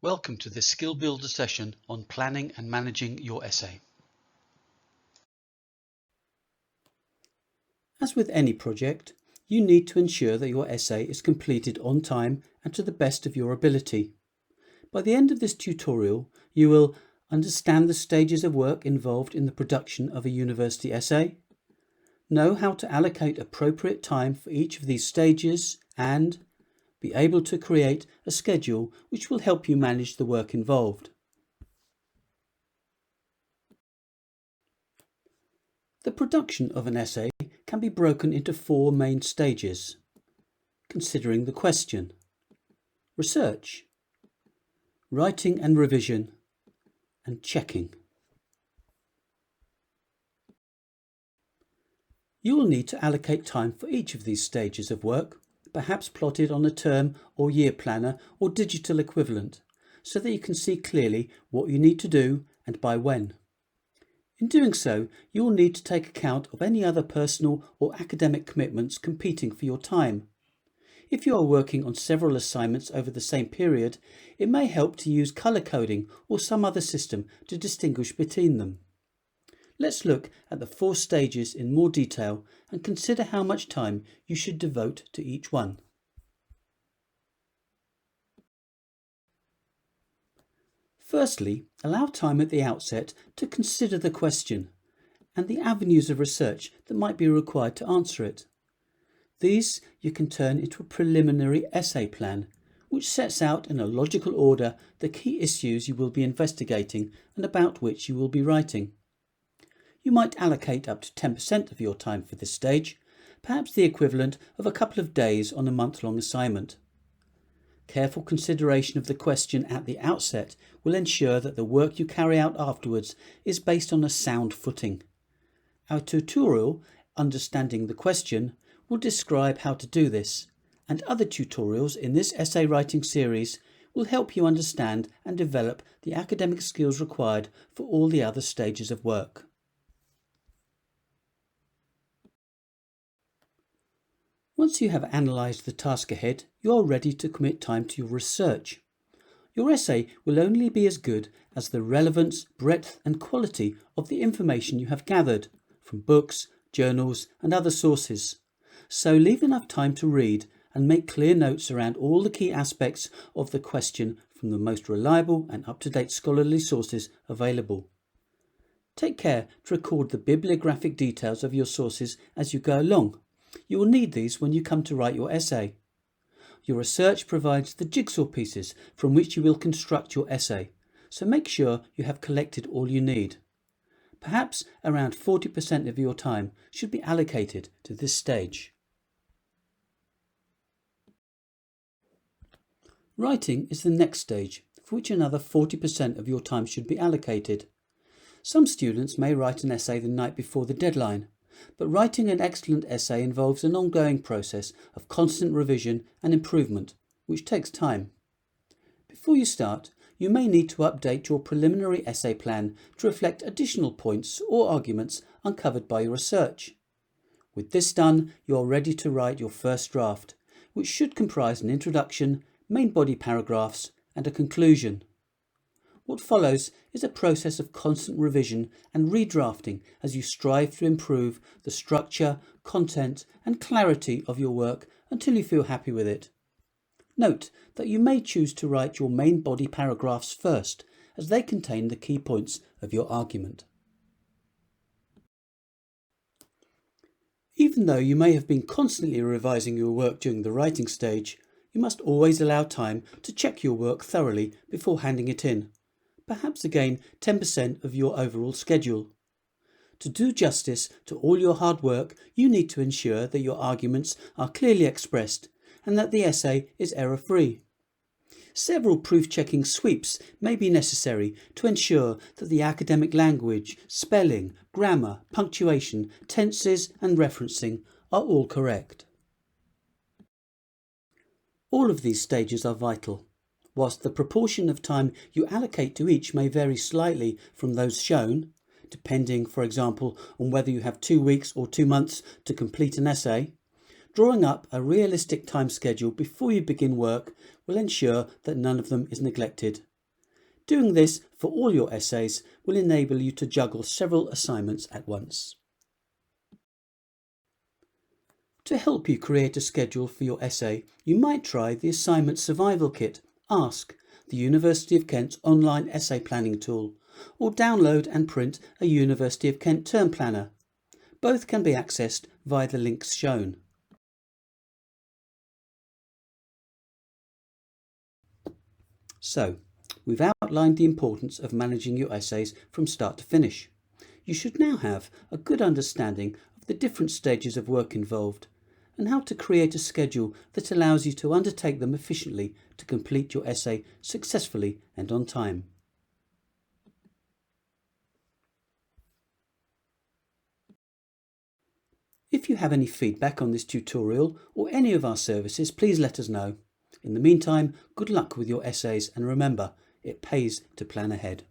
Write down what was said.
Welcome to this Skill Builder session on planning and managing your essay. As with any project, you need to ensure that your essay is completed on time and to the best of your ability. By the end of this tutorial, you will understand the stages of work involved in the production of a university essay, know how to allocate appropriate time for each of these stages, and be able to create a schedule which will help you manage the work involved. The production of an essay can be broken into 4 main stages: considering the question, research, writing and revision, and checking. You will need to allocate time for each of these stages of work, perhaps plotted on a term or year planner or digital equivalent, so that you can see clearly what you need to do and by when. In doing so, you will need to take account of any other personal or academic commitments competing for your time. If you are working on several assignments over the same period, it may help to use colour coding or some other system to distinguish between them. Let's look at the 4 stages in more detail and consider how much time you should devote to each one. Firstly, allow time at the outset to consider the question and the avenues of research that might be required to answer it. These you can turn into a preliminary essay plan, which sets out in a logical order the key issues you will be investigating and about which you will be writing. You might allocate up to 10% of your time for this stage, perhaps the equivalent of a couple of days on a month-long assignment. Careful consideration of the question at the outset will ensure that the work you carry out afterwards is based on a sound footing. Our tutorial, Understanding the Question, will describe how to do this, and other tutorials in this essay writing series will help you understand and develop the academic skills required for all the other stages of work. Once you have analysed the task ahead, you are ready to commit time to your research. Your essay will only be as good as the relevance, breadth and quality of the information you have gathered from books, journals and other sources. So leave enough time to read and make clear notes around all the key aspects of the question from the most reliable and up-to-date scholarly sources available. Take care to record the bibliographic details of your sources as you go along. You will need these when you come to write your essay. Your research provides the jigsaw pieces from which you will construct your essay, so make sure you have collected all you need. Perhaps around 40% of your time should be allocated to this stage. Writing is the next stage, for which another 40% of your time should be allocated. Some students may write an essay the night before the deadline, but writing an excellent essay involves an ongoing process of constant revision and improvement, which takes time. Before you start, you may need to update your preliminary essay plan to reflect additional points or arguments uncovered by your research. With this done, you are ready to write your first draft, which should comprise an introduction, main body paragraphs, and a conclusion. What follows is a process of constant revision and redrafting as you strive to improve the structure, content and clarity of your work until you feel happy with it. Note that you may choose to write your main body paragraphs first, as they contain the key points of your argument. Even though you may have been constantly revising your work during the writing stage, you must always allow time to check your work thoroughly before handing it in. Perhaps again 10% of your overall schedule. To do justice to all your hard work, you need to ensure that your arguments are clearly expressed and that the essay is error-free. Several proof-checking sweeps may be necessary to ensure that the academic language, spelling, grammar, punctuation, tenses and referencing are all correct. All of these stages are vital. Whilst the proportion of time you allocate to each may vary slightly from those shown, depending, for example, on whether you have 2 weeks or 2 months to complete an essay, drawing up a realistic time schedule before you begin work will ensure that none of them is neglected Doing this for all your essays will enable you to juggle several assignments at once. To help you create a schedule for your essay, you might try the Assignment Survival Kit, ASK, the University of Kent's online essay planning tool, or download and print a University of Kent term planner. Both can be accessed via the links shown. So, we've outlined the importance of managing your essays from start to finish. You should now have a good understanding of the different stages of work involved and how to create a schedule that allows you to undertake them efficiently to complete your essay successfully and on time. If you have any feedback on this tutorial or any of our services, please let us know. In the meantime, good luck with your essays and remember, it pays to plan ahead.